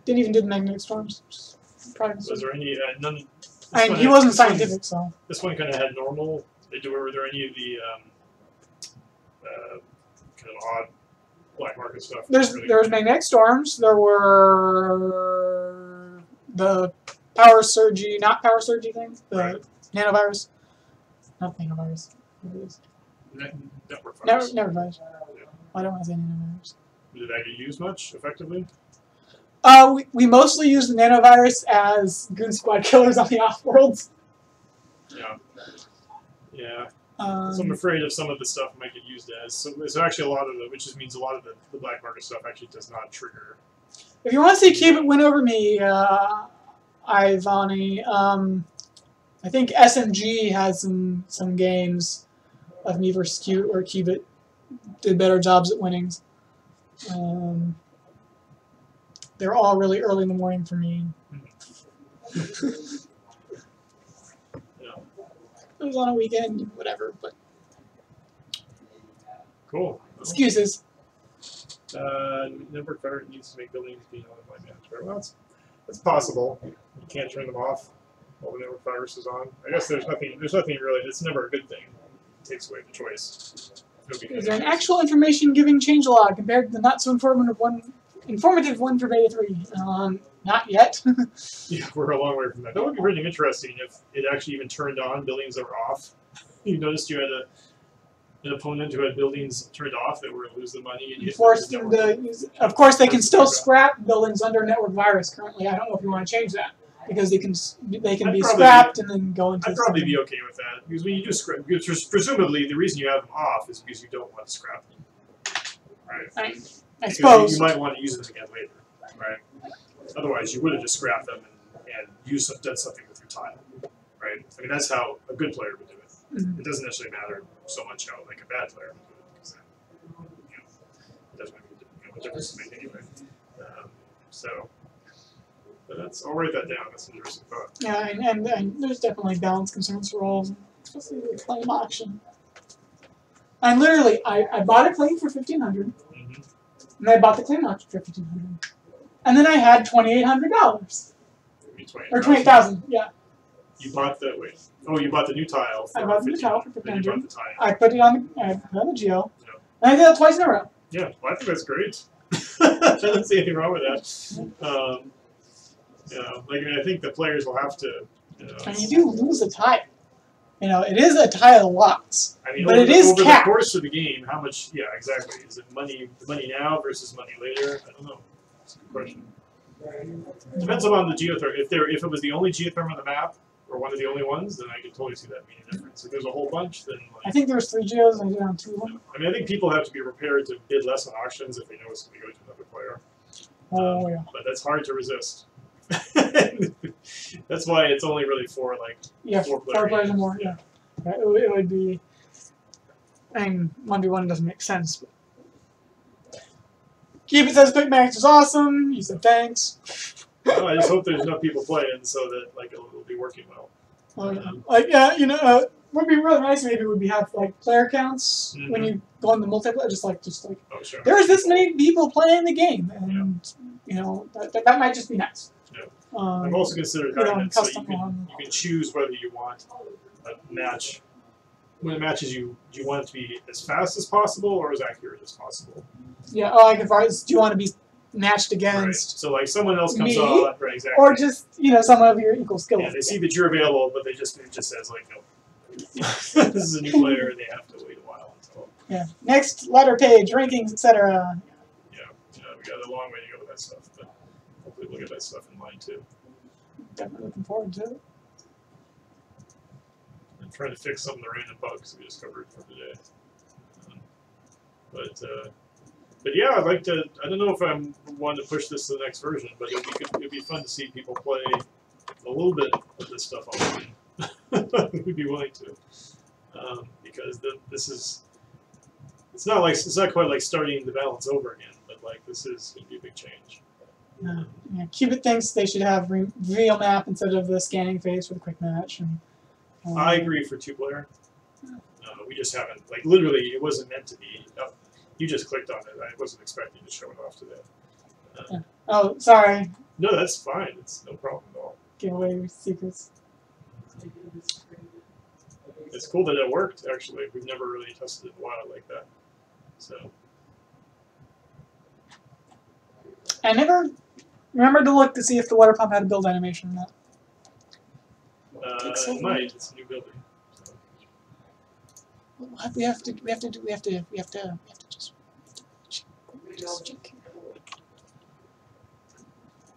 Didn't even do the magnetic storms. was there any none? I mean, he wasn't scientific, so. This one kind of had normal. Were there any of the kind of odd black market stuff? There was magnetic storms. There were the power surgy, not power surgy thing, the Right. nanovirus, not nanovirus. What it is? Network virus. Never virus. I don't want to say nanovirus. Did that get used much effectively? We mostly use the nanovirus as Goon Squad killers on the off-worlds. Yeah. Yeah. So I'm afraid of some of the stuff might get used as. So there's actually a lot of the, which just means a lot of the black market stuff actually does not trigger. If you want to see Qubit win over me, Ivani, I think SMG has some games of me versus Qubit where Qubit did better jobs at winnings. They're all really early in the morning for me. Yeah. It was on a weekend, whatever, but Cool. excuses. Network virus needs to make buildings be online managed. Well, it's possible. You can't turn them off while the network virus is on. I guess there's nothing really. It's never a good thing. It takes away the choice. Is there an actual information giving changelog compared to the not so informative one for Beta 3? Not yet. Yeah, we're a long way from that. That would be really interesting if it actually even turned on buildings that were off. You noticed you had an opponent who had buildings turned off that were going to lose the money. And you Forced of course, they can still scrap buildings under network virus currently. I don't know if you want to change that. because they can I'd be probably scrapped and then go into. I'd probably be okay with that because when you do scrap, because presumably the reason you have them off is because you don't want to scrap them, right? I Because suppose. you might want to use them again later, right? Otherwise, you would have just scrapped them and done something with your tile, right? I mean, that's how a good player would do it. Mhm. It doesn't necessarily matter so much how like a bad player would do it because then, it doesn't make a difference to make anyway. So, but I'll write that down. That's an interesting thought. Yeah, and there's definitely balance concerns for all of them, especially with claim auction. And literally, I bought a claim for $1,500, Mm-hmm. and I bought the claim auction for $1,500, and then I had $2,800 or 20,000. Yeah, You bought the wait. Oh, you bought the new tile. For I bought the new tile for then you bought the tile. I put it on the geo, Yeah. and I did that twice in a row. Yeah, well, I think that's great. I don't see anything wrong with that. Like I mean, I think the players will have to. And you do lose a tile. You know, it is a tile loss. I mean, but over, it is over the capped. course of the game, how much? Yeah, exactly. Is it money now versus money later? I don't know. That's a good question. Depends upon the geotherm. If it was the only geotherm on the map or one of the only ones, then I could totally see that being a difference. If there's a whole bunch, then I think there was 3 geos and I did on 2 of them. I mean, I think people have to be prepared to bid less on auctions if they know it's going to go to another player. Oh yeah. But that's hard to resist. That's why it's only really for like Yeah, 4 4 players or more. Yeah, yeah it would be. I mean, 1v1 doesn't make sense. But Keep it says quick max is awesome. You said thanks. Well, I just hope there's enough people playing so that like it'll be working well. Oh, yeah. Like yeah, you know, would be really nice maybe would be have like player counts when you go on the multiplayer. Just like Oh sure. there's this many people playing the game, and you know that might just be nice. Yeah. Um, I've also considered put it having on it so custom one. you can choose whether you want a match. When it matches you want it to be as fast as possible or as accurate as possible. Yeah, like if I do you want to be matched Right. against, So like someone else comes me? on, right? Exactly. or just someone of your equal skill. Yeah, they see that you're available, but it just says like no. This is a new player, and they have to wait a while until. Yeah. Next letter page, rankings, etc. Yeah, we got a long way to go with that stuff, but hopefully we'll get that stuff in line too. Definitely looking forward to it. I'm trying to fix some of the random bugs we discovered for today. But yeah, I'd like to. I don't know if I'm one to push this to the next version, but it'd be fun to see people play a little bit of this stuff online. We'd be willing to, because it's not quite like starting the balance over again, but like this is going to be a big change. Yeah, Cubit thinks they should have reveal map instead of the scanning phase for the quick match. And, I agree for 2-player. We just haven't, like, literally, it wasn't meant to be. You just clicked on it. I wasn't expecting to show it off today. oh, sorry. No, that's fine. It's no problem at all. Give away secrets. It's cool that it worked, actually. We've never really tested it in a while like that. So. I never remembered to look to see if the water pump had a build animation or not. It might. It's a new building. So. We have to just check.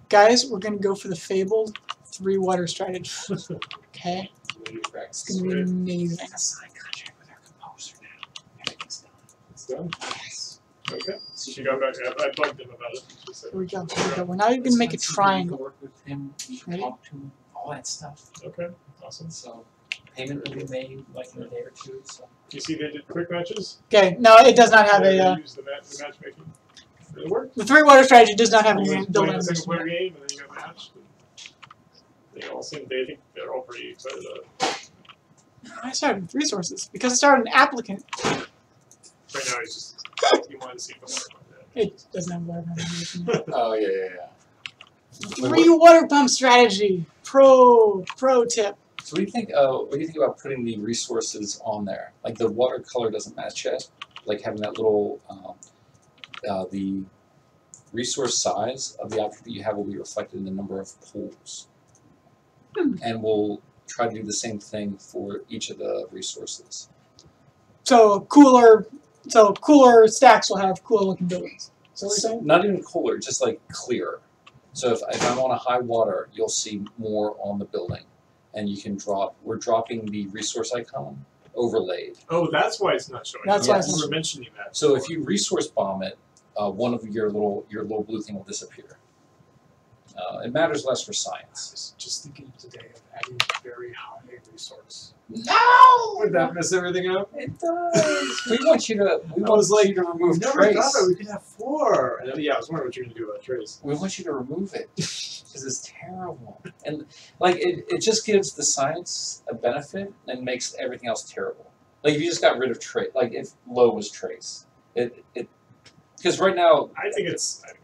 Guys, we're gonna go for the fabled 3 water strategy. Okay? It's gonna be amazing. It's done? Okay. So she got back. I bugged him about it. She said, Here we go. Here we go. We're now gonna make a triangle. Work with him, Ready? talk to him, all that stuff. Okay. Awesome. So payment will be made like in a day or two. So You see they did quick matches? Okay, no, it does not have They a. used the matchmaking. Did it work? The 3 water strategy does not have a You build playing a animation. single player game and then you got matched. They think they're all pretty excited about it. I started with resources because I started an applicant. Right now he's just he wanted to see if the water pump did. It doesn't have water pump animation yet. Oh yeah. 3 water pump strategy. Pro tip. So what do you think about putting the resources on there? Like the watercolor doesn't match yet. Like having that little, the resource size of the object that you have will be reflected in the number of pools. And we'll try to do the same thing for each of the resources. So cooler stacks will have cooler looking buildings. So what you're saying? Not even cooler, just like clearer. So if I'm on a high water, you'll see more on the building, and you can drop. We're dropping the resource icon overlaid. Oh, that's why it's not showing. That's why Yeah, it's you not were showing. mentioning that. So if you resource bomb it, one of your little blue thing will disappear. It matters less for I science. was just thinking today of adding very high resource. No! Would that mess everything up? It does. We want you to. We I want was like, you to remove never trace. thought that we could have 4. And then, yeah, I was wondering what you're gonna do about trace. We want you to remove it because it's terrible, and like it just gives the science a benefit and makes everything else terrible. Like if you just got rid of trace, like if low was trace, it because right now I think it's fine.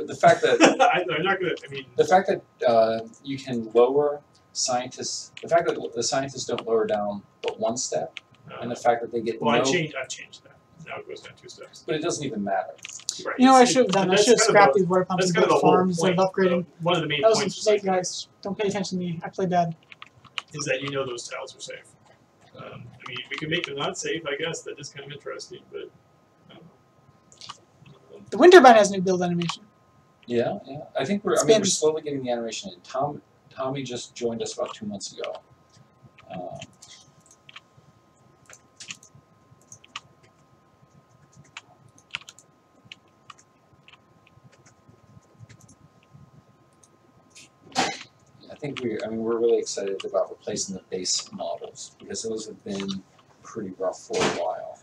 the fact that I'm not gonna. I mean, the fact that you can lower scientists, the fact that the scientists don't lower down but one step, and the fact that they get well, no, I've changed that. Now it goes down 2 steps. but it doesn't even matter. Right. You know what I It's- should have done? I that's should have kind of scrapped the- these water pumps That's and kind of built the whole farms instead point. of upgrading. One of the main That was a points mistake, guys. Don't pay attention to me. I played bad. is that you know those tiles are safe. I mean, we can make them not safe, I guess. That is kind of interesting, but. I don't know. The wind turbine has new build animation. Yeah, yeah. I think we're. I mean, we're Spins. slowly getting the animation in. Tommy just joined us about 2 months ago. I think we're really excited about replacing the base models because those have been pretty rough for a while.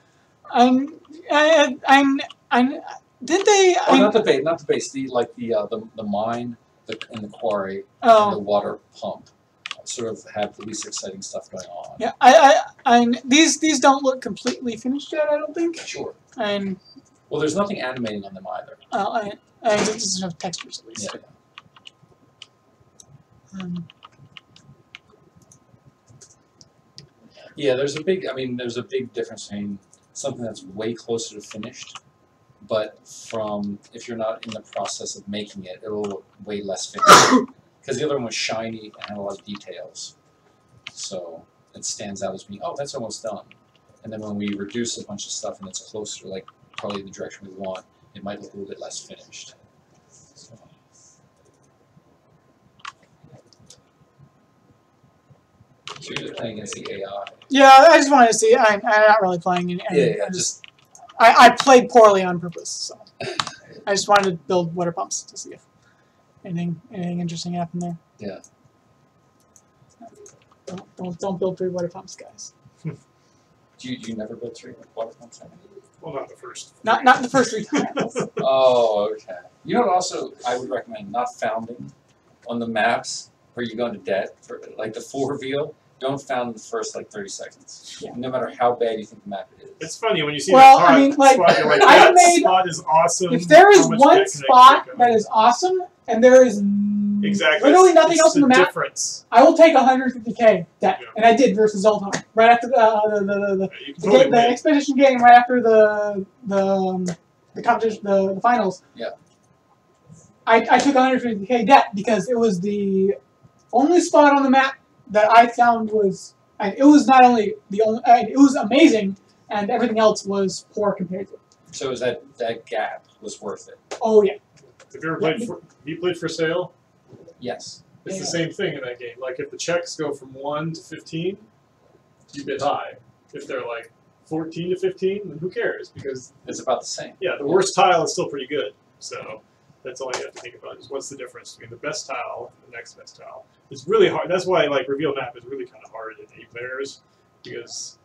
Did they? Oh, not the base. The mine, and the quarry, and the Oh, water pump, sort of have the least exciting stuff going on. yeah. These don't look completely finished yet. I don't think. Sure. And Well, there's nothing animating on them either. I just have textures at least. Yeah. Yeah, there's a big difference between something that's way closer to finished, but if you're not in the process of making it, it'll look way less finished. Because the other one was shiny and had a lot of details. So it stands out as being, oh, that's almost done. And then when we reduce a bunch of stuff and it's closer, like probably the direction we want, it might look a little bit less finished. So. So you're just playing against the AI. Yeah, I just wanted to see. I'm not really playing any. Yeah, I played poorly on purpose, so I just wanted to build water pumps to see if anything interesting happened there. Yeah. Don't build 3 water pumps, guys. Do you never build 3 water pumps? Well, not the first. Not the first 3 times. Oh, okay. You know what also I would recommend? Not founding on the maps where you go into debt for like the full reveal. Don't found in the first like 30 seconds. Yeah. No matter how bad you think the map is. It's funny when you see Well, that I mean, like, spot, you're like, I that made- spot is awesome. If there is How much one debt can I spot take on that it? is awesome and there is Exactly. literally nothing It's else on the map, difference. I will take 150k debt, Yeah. and I did versus Zoltan right after the Yeah, you can the, totally game, the win. expedition game right after the competition the finals. Yeah. I took 150k debt because it was the only spot on the map that I found was, and it was not only the only, it was amazing, and everything else was poor compared to it. So is that gap was worth it? Oh yeah. Have you ever played? Have you played For Sale? Yes. It's Yeah. the same thing in that game. Like if the checks go from 1 to 15, you bid high. If they're like 14 to 15, then who cares? Because It's about the same. yeah, the worst tile is still pretty good. So that's all you have to think about is what's the difference between the best tile and the next best tile. It's really hard. That's why like reveal map is really kind of hard in 8 players because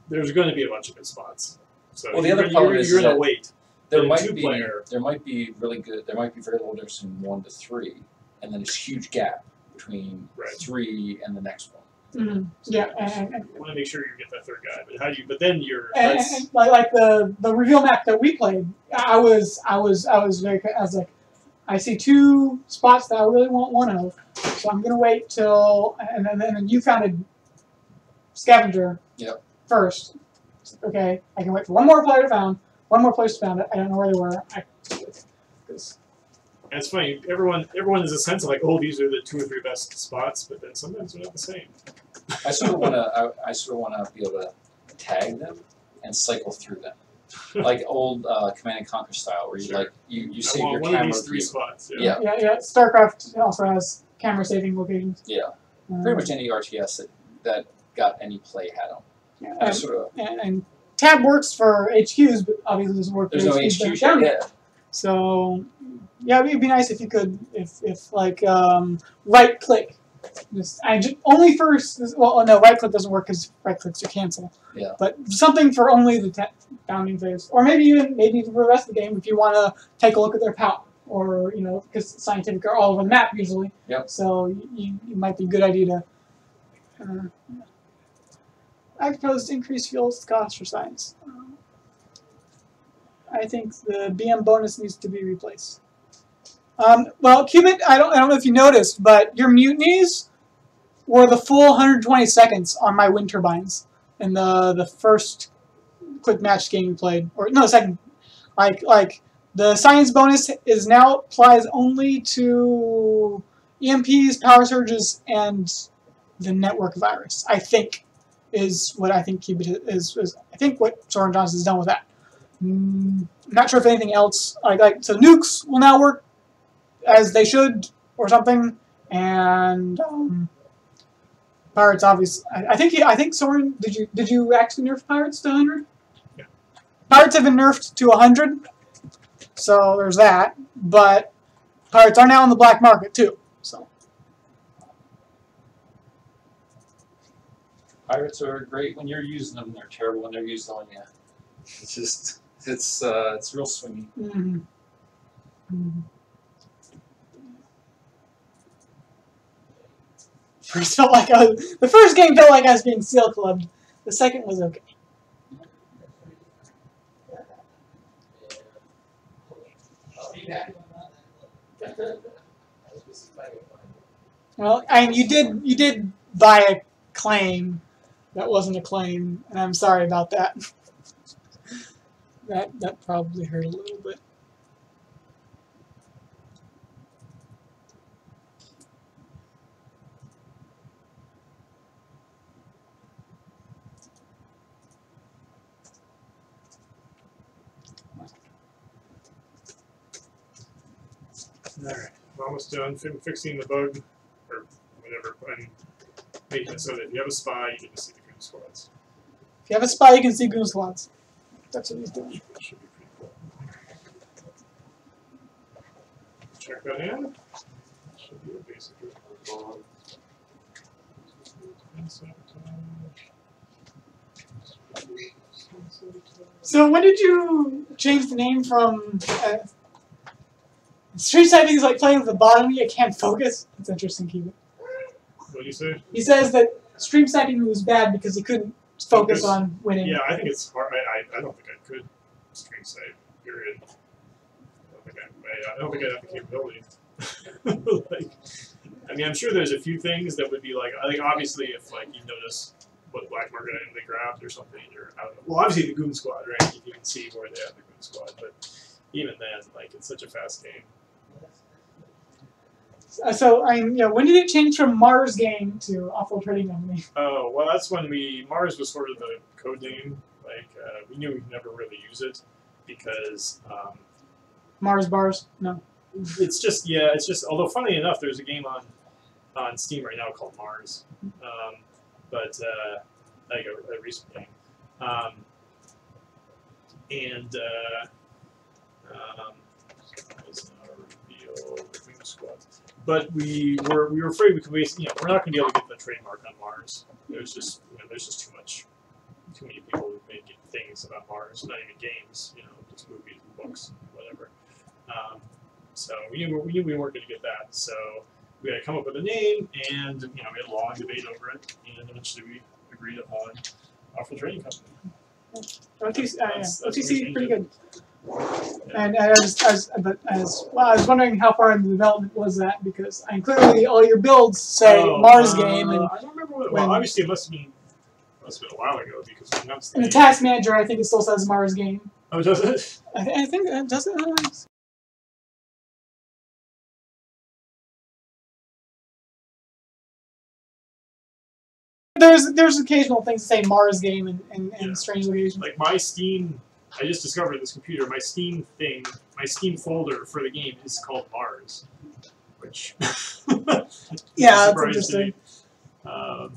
there's going to be a bunch of good spots. So Well, the other problem is you're gonna that wait. There But in might 2-player, be really good. There might be very little difference in 1 to 3, and then a huge gap between Right. 3 and the next one. Mm-hmm. Yeah, and you want to make sure you get that third guy. But how do you? But then you're. and like the reveal map that we played, I was like, I see 2 spots that I really want one of, so I'm gonna wait till, and then you founded Scavenger. Yep. First. Okay, I can wait for one more player to found, one more place to found it. I don't know where they were. And it's funny. Everyone has a sense of like, oh, these are the 2 or 3 best spots, but then sometimes they're not the same. I sort of want to be able to tag them and cycle through them. like old Command and Conquer style, where you Sure. you I save want your one of camera these 3 view. spots. Yeah. Yeah. StarCraft also has camera saving locations. Yeah. Um, Pretty much any RTS that got any play had them. Yeah, Sort of. and tab works for HQs, but obviously doesn't work There's for no HQs HQ down shit. here. Yeah. So yeah, it'd be nice if you could, if like right click, only for well, no, right click doesn't work because right clicks are cancel. Yeah. But something for only the bounding phase, or maybe for the rest of the game if you want to take a look at their power, or because scientific are all over the map usually. Yep. So you might be a good idea to. I proposed increased fuel costs for science. I think the BM bonus needs to be replaced. Well, Qubit, I don't know if you noticed, but your mutinies were the full 120 seconds on my wind turbines in the first quick match game we played, or no, second. Like the science bonus is now applies only to EMPs, power surges, and the network virus. I think is what I think Qubit is. I think what Soren Johnson has done with that. I'm not sure if anything else. So nukes will now work as they should, or something, and pirates obviously. I think Soren, did you actually nerf pirates to 100? Yeah. Pirates have been nerfed to 100, so there's that. But pirates are now on the black market too. So Pirates are great when you're using them. They're terrible when they're used on you. It's just it's real swingy. Mm-hmm. Mm-hmm. The first game felt like I was being seal clubbed. The second was okay. Well, and you did buy a claim that wasn't a claim, and I'm sorry about that. That probably hurt a little bit. Alright, we're almost done fixing the bug, or whatever, and making it so that if you have a spy, you get to see the goon squads. If you have a spy, you can see goon squads. That's what he's doing. That should be pretty cool. Check that in. Should be a basic report. So when did you change the name from street sniping is like playing with the bottom, you can't focus? That's interesting, Keegan. What do you say? He says that stream sniping was bad because he couldn't focus on winning. Yeah, I think it's hard. I don't think I could stream snipe, period. I don't think I'd have the capability. Like, I mean, I'm sure there's a few things that would be like, I think obviously if like you notice what black market item they grabbed or something, or I don't know. Well, obviously the goon squad, right? You can see where they have the goon squad, but even then, like, it's such a fast game. So when did it change from Mars game to Awful Trading Company? Oh, well, that's when Mars was sort of the code name. Like, we knew we'd never really use it because Mars bars? No. it's just, although funny enough, there's a game on Steam right now called Mars, but like a recent game, it's not a reveal the Green Squad. But we were afraid we could waste. We're not going to be able to get the trademark on Mars. There's just too many people who make things about Mars, not even games. Just movies and books, whatever. So we knew we weren't going to get that. So we had to come up with a name, and we had a long debate over it, and eventually we agreed upon Awful Trading Company. OTC pretty good. And I was wondering how far in the development was that, because clearly all your builds say Mars game, and I don't remember what. Well, obviously it must have been a while ago because we announced in the task manager, I think it still says Mars game. Oh, does it? I think it does it. There's occasional things that say Mars game and strange locations. Like my Steam I just discovered this computer. My Steam thing, my Steam folder for the game is called Mars, which Yeah, that's surprised interesting. me. I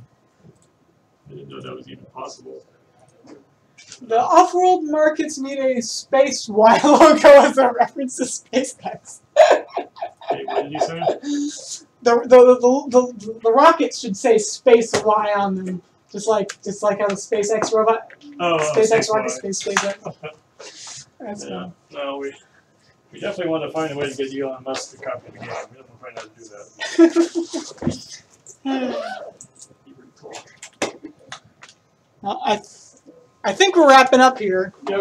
didn't know that was even possible. The off-world markets need a Space Y logo as a reference to SpaceX. Hey, what did you say? The rockets should say Space Y on them, just like how the SpaceX robot, Oh, SpaceX Y. rocket, SpaceX. That's Yeah. fun. No, we definitely want to find a way to get Elon Musk to copy the game. We don't find out how to do that. That'd be pretty cool. I think we're wrapping up here. Yep.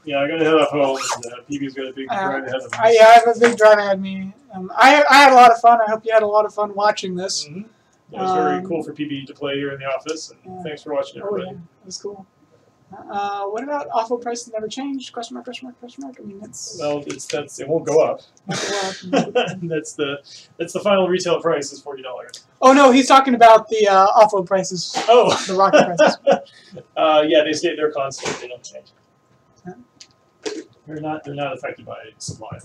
Yeah, I gotta head off home. And, PB's got a big drive ahead of him. Yeah, I have a big drive ahead of me. I had a lot of fun. I hope you had a lot of fun watching this. Mm-hmm. It was very cool for PB to play here in the office. And Yeah. thanks for watching, Oh everybody. yeah, it was cool. What about awful prices never changed? Question mark, question mark, question mark. I mean, it's Well, it won't go up. that's the final retail price is $40. Oh no, he's talking about the off-road prices, Oh, the rocket prices. yeah, they're constant. They don't change. They're not affected by supply.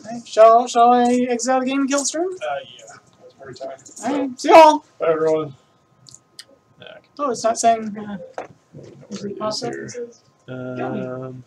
Right. Shall I exit out of the game and kill the stream? Yeah, that's very time. All right, see y'all. Bye, everyone. Oh, it's not saying. Where it is here.